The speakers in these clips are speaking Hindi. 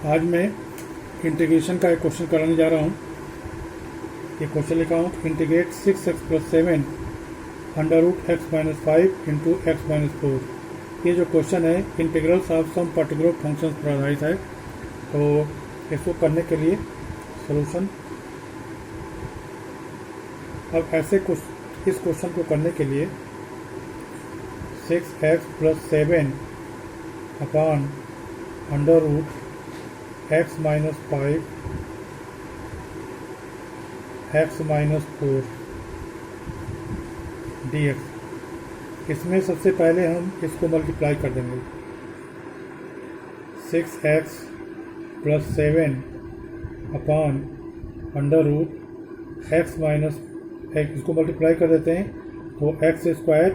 आज मैं इंटीग्रेशन का एक क्वेश्चन कराने जा रहा हूँ। ये क्वेश्चन लिखा हूँ integrate 6x+7 √x-5 into x-4। ये जो क्वेश्चन है integrals of some particular functions पर आधारित है। तो इसको करने के लिए सॉल्यूशन, अब ऐसे कुछ इस क्वेश्चन को करने के लिए 6x+7 upon √x-5 x-4 dx, इसमें सबसे पहले हम इसको मल्टीप्लाई कर देंगे। 6x+7 अपॉन √x-, इसको मल्टीप्लाई कर देते हैं तो x²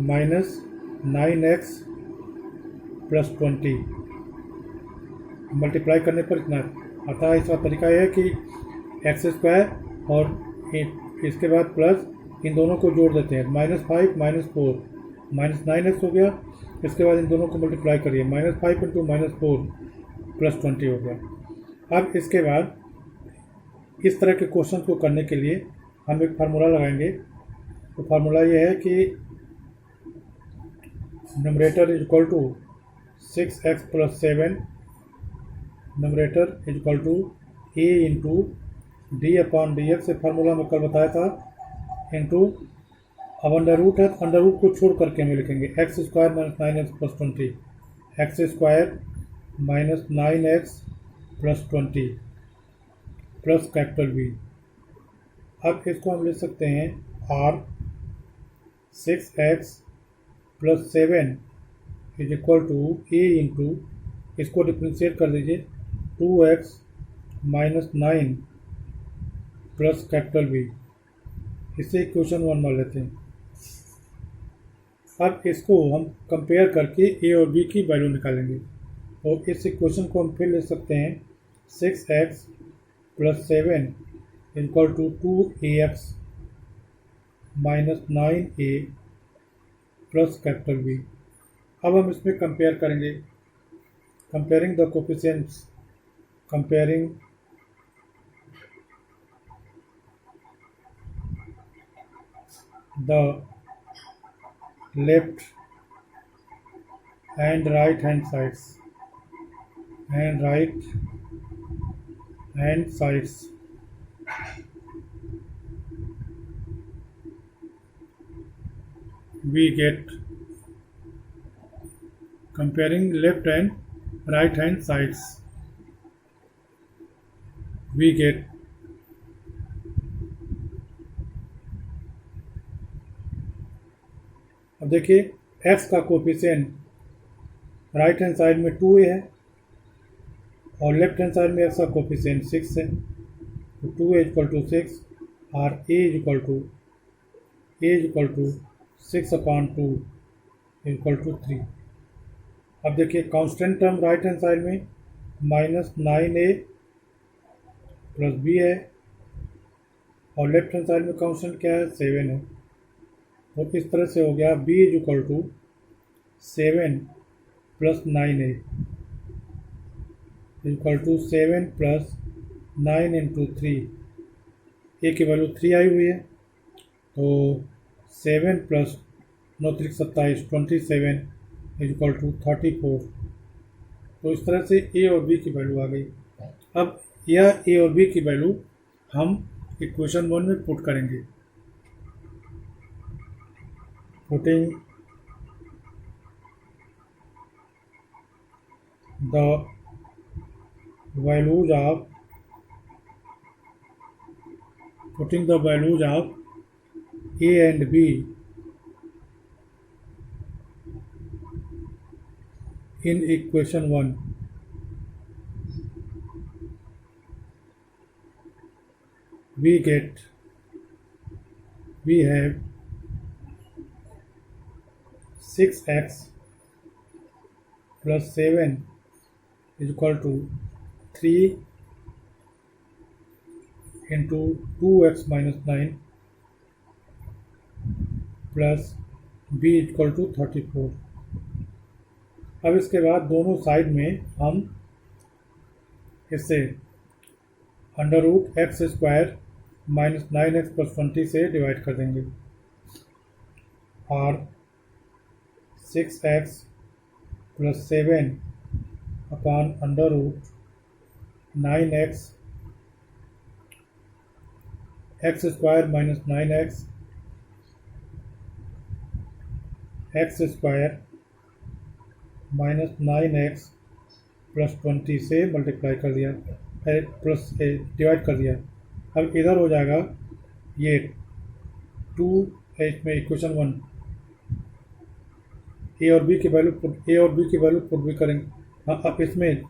माइनस 9x + 20 मल्टीप्लाई करने पर इतना आता है। इसका तरीका यह है कि x² और इसके बाद प्लस इन दोनों को जोड़ देते हैं। -5 -4 -9x हो गया। इसके बाद इन दोनों को मल्टीप्लाई करिए, -5 × -4 + 20 हो गया। अब इसके बाद इस तरह के क्वेश्चन को करने के लिए हम एक फार्मूला लगाएंगे। तो फार्मूला ये है कि numerator equal to 6x+7, numerator equal to a into d/dx। Formula मैं कल बताया था। इंटू अब अंडर रूट है तो अंडर रूट को छोड़ करके हम लिखेंगे x² - 9x + 20, x² - 9x + 20 plus capital B। अब इसको हम लिख सकते हैं r 6x+7 is equal to a into, इसको डिफ्रेंशिएट कर दीजिए, 2x - 9 प्लस कैपिटल B। इसे इक्वेशन 1 मान लेते हैं। अब इसको हम कंपेयर करके a और b की वैल्यू निकालेंगे। तो इस इक्वेशन को हम फिर लिख सकते हैं 6x+7 equal to 2ax - 9a plus capital B। अब हम इसमें कंपेयर करेंगे, comparing the coefficients, comparing the left and right hand sides we get, comparing left and right hand sides we get अब देखिए x का कोफिशिएंट राइट हैंड साइड में 2a है और लेफ्ट हैंड साइड में x का कोफिशिएंट 6 है। तो 2a = 6 और a = 6/2 = 3। अब देखिए constant term right hand side में -9a + b है और लेफ्ट हैंड साइड में कांस्टेंट क्या है, 7 है। तो इस तरह से हो गया b = 7 + 9a = 7 + 9 × 3। a की वैल्यू 3 आई हुई है। तो 7 + 9 × 3 = 27, 27 = 34। तो इस तरह से a और b की वैल्यू आ गई। अब यह a और b की वैल्यू हम इक्वेशन 1 में पुट करेंगे। putting the values of a and b in equation 1, we have 6x+7 is equal to 3 into 2x - 9 plus b equal to 34। अब इसके बाद दोनों साइड में हम इससे under root x square minus 9x plus 20 से डिवाइड कर देंगे, और 6x plus 7 upon under root 9x x square minus 9x x square minus 9x plus 20 से मल्टीप्लाई कर दिया, प्लस डिवाइड कर दिया। अब इधर हो जाएगा ये 2 में इक्वेशन 1 ए और बी की वैल्यू पुट भी करेंगे। हाँ, अब इसमें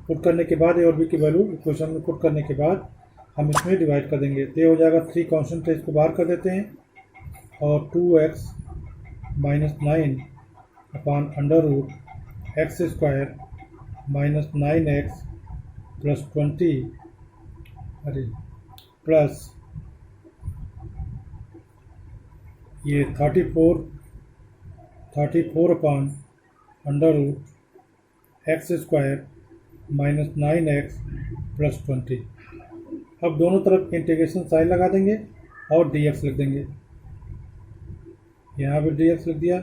पुट करने के बाद ए और बी की वैल्यू इक्वेशन में पुट करने के बाद हम इसमें डिवाइड कर देंगे, तो ये हो जाएगा 3 कांस्टेंट है, इसको बाहर कर देते हैं, और 2x minus 9 upon under root x square minus 9x plus 20 plus ये 34 upon under root x square minus 9x plus 20। अब दोनों तरफ इंटीग्रेशन साइन लगा देंगे और dx लिख देंगे, यहाँ भी dx लिख दिया,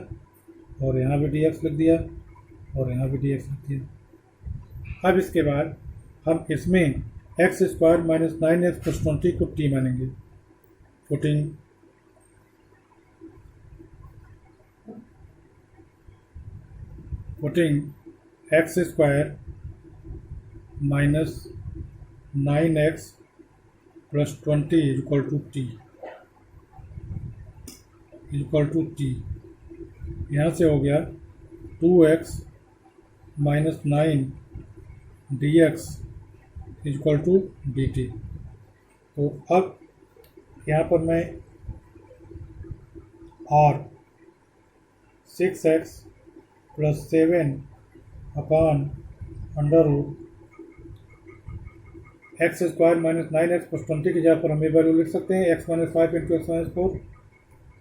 और यहाँ भी dx लिख दिया, और यहाँ भी dx लिख दिया। अब इसके बाद हम इसमें x square minus 9x plus 20 को t मानेंगे, putting x square minus 9x plus 20 equal to t, यहाँ से हो गया 2x minus 9 dx equal to dt। तो अब यहाँ पर मैं r 6x plus 7 upon under root x square minus 9x plus 20 की जगह पर हम ये वैल्यू लिख सकते हैं x minus 5 into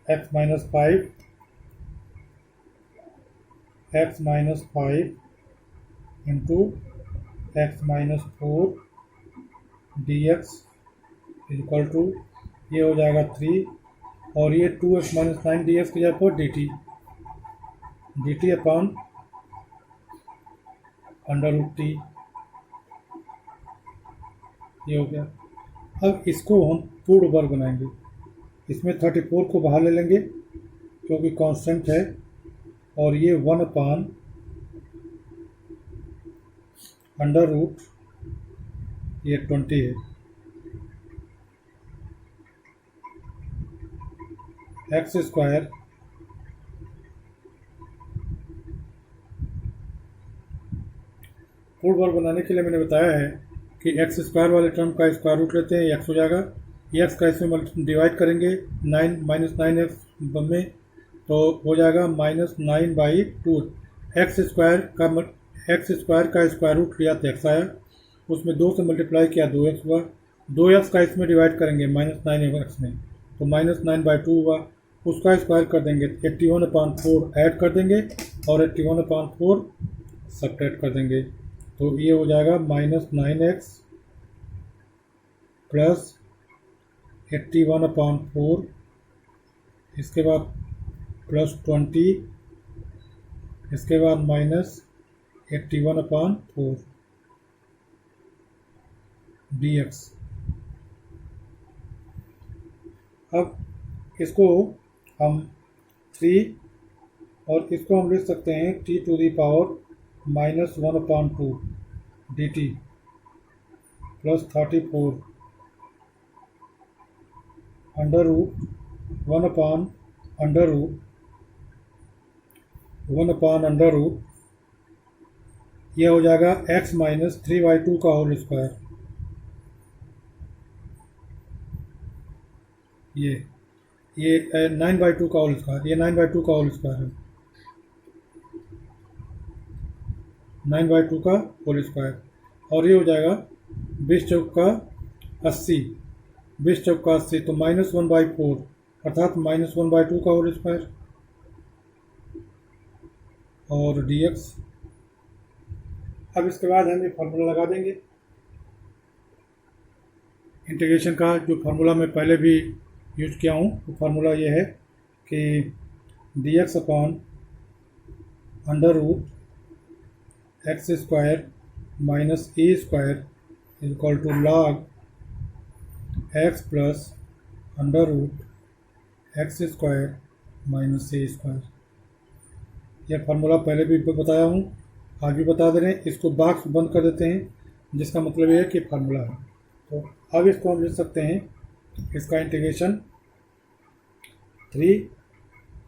x minus 4, x minus 5 into x minus 4 dx equal to, ये हो जाएगा 3, और ये 2x माइनस 9 dx की जगह पर dt upon under root t, ये हो गया। अब इसको हम पूर्ण वर्ग बनाएंगे, इसमें 34 को बाहर ले लेंगे क्योंकि कांस्टेंट है, और ये 1 अपॉन अंडर रूट ये 20 है, एक्स स्क्वायर पूर्ण वर्ग बनाने के लिए मैंने बताया है कि एक्स स्क्वायर वाले टर्म का स्क्वायर रूट लेते हैं, एक्स हो जाएगा, एक्स का इसमें डिवाइड करेंगे 9 माइनस 9x में, तो हो जाएगा माइनस 9/2। एक्स स्क्वायर का स्क्वायर रूट लिया तो एक्स आया, उसमें 2 से मल्टीप्लाई किया 2x हुआ, 2x का इसमें डिवाइड करेंगे माइनस 9x में, तो माइनस 9/2 हुआ, उसका स्क्वायर कर देंगे 81/4 ऐड कर देंगे, और 81/4 सब्ट्रैक्ट कर देंगे, तो ये हो जाएगा माइनस 9x प्लस 81/4, इसके बाद प्लस 20, इसके बाद माइनस 81/4 dx। अब इसको हम 3, और इसको हम लिख सकते हैं t to the power minus 1/2 dt plus 34 under root 1 upon under root यह हो जाएगा x माइनस 3/2 का होल स्क्वायर, ये 9/2 का होल स्क्वायर, ये 9/2 का होल स्क्वायर है, 9/2 का होल स्क्वायर, और ये हो जाएगा 20 चौक का 80, 20 चौक का 80, तो माइनस 1/4 अर्थात माइनस 1/2 का होल स्क्वायर, और dx। अब इसके बाद हम ये फार्मूला लगा देंगे, इंटीग्रेशन का जो फार्मूला मैं पहले भी यूज किया हूँ, वो फार्मूला ये है कि dx upon under root x square minus A square is equal to log x plus under root x square minus A square. यह फार्मूला पहले भी बताया हूँ, आज भी बता दे रहे हैं। इसको बॉक्स बंद कर देते हैं, जिसका मतलब ये है कि फार्मूला है। तो अब इसको हम लिख सकते हैं, इसका इंटीग्रेशन 3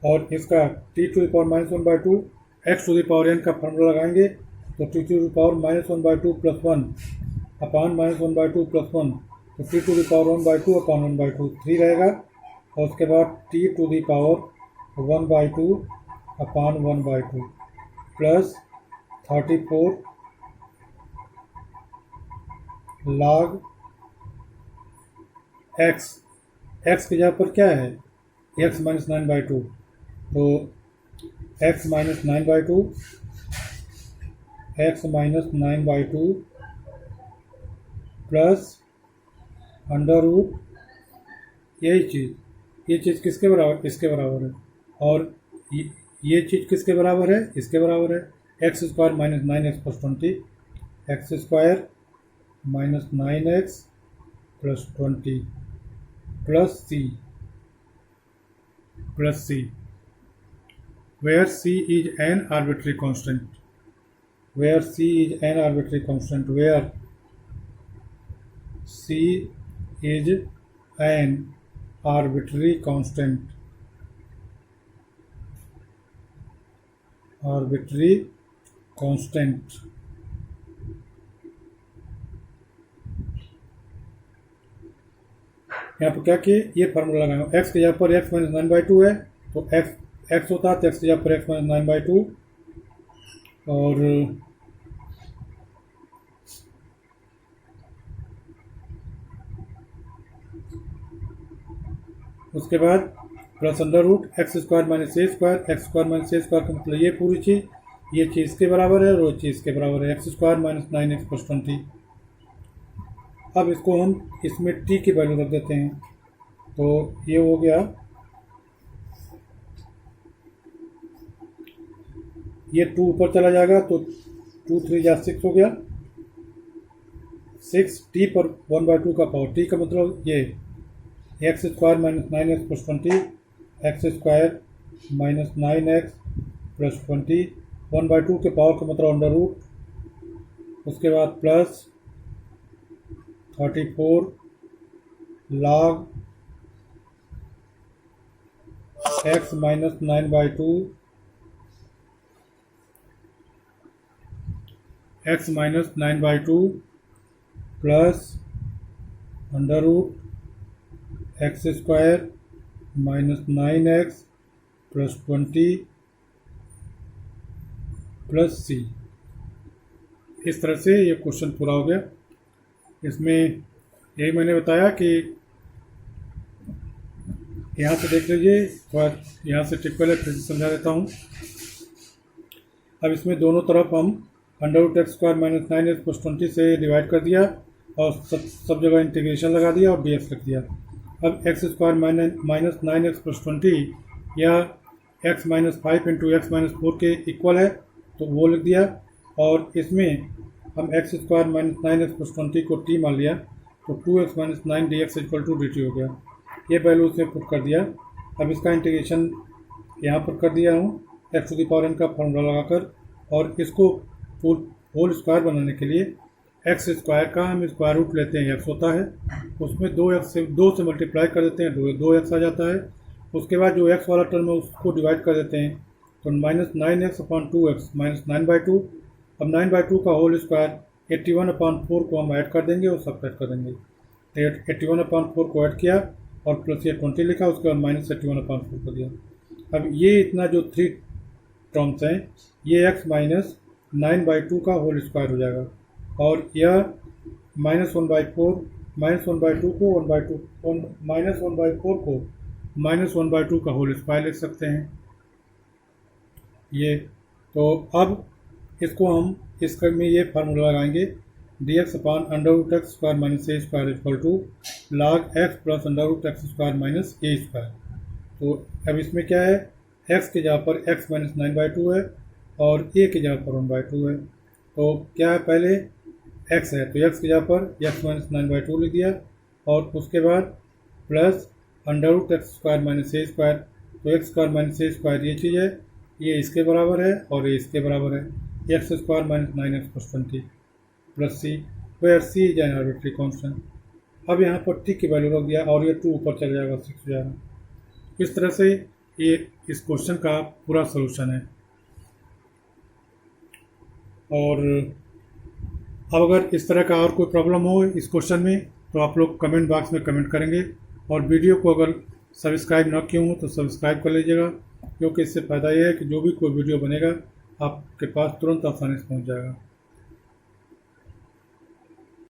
और इसका t to the power minus 1/2 x to the power n का फार्मूला लगाएंगे तो t to the power minus 1/2 plus 1 upon minus 1/2 plus 1, तो t to the power 1/2 upon 1/2 3 रहेगा, और उसके बाद t to the power 1/2 upon 1/2 plus 34 log x। x की जगह पर क्या है, x माइनस 9/2, तो x minus 9/2 x minus 9/2 plus under root ये चीज़ किसके बराबर, इसके बराबर है, और ये चीज़ किसके बराबर है, इसके बराबर है, x square minus 9x plus 20 x square minus 9x plus 20 plus c where c is an arbitrary constant, where c is an arbitrary constant, where c is an arbitrary constant, arbitrary constant। यहाँ पर क्या किए, ये फार्मूला लगाएंगे, x की जगह पर x माइनस 9/2 है, तो x होता है, तो x की जगह पर x माइनस 9/2, और उसके बाद plus under root x square minus ए स्क्वायर, एक्स स्क्वायर माइनस ए स्क्वायर का मतलब ये पूरी चीज़, ये चीज़ इसके बराबर है और वो चीज़ इसके बराबर है, x square minus 9x plus 20। अब इसको हम इसमें t की वैल्यू रख देते हैं, तो ये हो गया, ये 2 ऊपर चला जाएगा, तो 2 3 जा 6 हो गया, 6 t पर 1/2 का पावर, t का मतलब ये x square minus 9x plus 20 x square minus 9x plus 20 1/2 के पावर का मतलब अंडर रूट, उसके बाद plus 34 log x minus 9/2 x minus 9/2 plus under root x square minus 9x plus 20 plus c। इस तरह से ये क्वेश्चन पूरा हो गया। इसमें यही मैंने बताया कि यहाँ से देख लीजिए, थोड़ा यहाँ से टिक पहले फिर से समझा देता हूँ। अब इसमें दोनों तरफ हम under root x square minus 9x plus 20 से डिवाइड कर दिया और सब जगह इंटीग्रेशन लगा दिया और dx रख दिया। अब x square minus 9x plus 20 या x minus 5 into x minus 4 के इक्वल है, तो वो लिख दिया, और इसमें हम x square minus 9x plus 20 को t मान लिया, तो 2x minus 9 dx equal to dt हो गया। ये वैल्यू उसने पुट कर दिया। अब इसका इंटीग्रेशन यहाँ पर कर दिया हूँ x to the power n का फॉर्मूला लगाकर, और इसको होल स्क्वायर बनाने के लिए एक्स स्क्वायर का हम स्क्वायर रूट लेते हैं, x होता है, उसमें 2 से मल्टीप्लाई कर देते हैं, 2x आ जाता है। उसके बाद जो x वाला टर्म है उसको डिवाइड कर देते हैं, तो minus 9x upon 2x minus 9/2। अब 9/2 का होल स्क्वायर 81/4 को हम ऐड कर देंगे और सब ऐड कर देंगे, तो 81/4 को ऐड किया और प्लस ये 20 लिखा, उसके बाद माइनस 81/4 कर दिया। अब ये इतना जो 3 टर्म्स हैं, ये x माइनस 9/2 का होल स्क्वायर हो जाएगा, और यह माइनस 1/4 को 1/2 माइनस 1/4 को माइनस 1/2 का होल स्क्वायर लिख सकते हैं। ये तो अब इसको हम इसका में ये फार्मूला लगाएंगे d x upon under root x square minus A square equal to log x plus under root x square minus A square. तो अब इसमें क्या है, x की जगह पर x माइनस 9/2 है और a की जगह पर 1/2 है। तो क्या है, पहले x है तो x की जगह पर x माइनस 9/2 लिख दिया और उसके बाद plus under root x square minus ए स्क्वायर। तो एक्स स्क्वायर माइनस ए स्क्वायर ये चीज़ है, ये इसके बराबर है और ये इसके बराबर है, x square minus 9x plus 20 plus c, where c is an arbitrary constant. अब यहाँ पर टी की वैल्यू रख दिया और ये 2 ऊपर चले जाएगा, 6 हो जाएगा। इस तरह से ये इस क्वेश्चन का पूरा सलूशन है। और अब अगर इस तरह का और कोई प्रॉब्लम हो इस क्वेश्चन में तो आप लोग कमेंट बॉक्स में कमेंट करेंगे, और वीडियो को अगर सब्सक्राइब ना किए हो तो सब्सक्राइब कर लीजिएगा, क्योंकि इससे फ़ायदा ये है कि जो भी कोई वीडियो बनेगा आपके पास तुरंत आसानी से पहुंच जाएगा।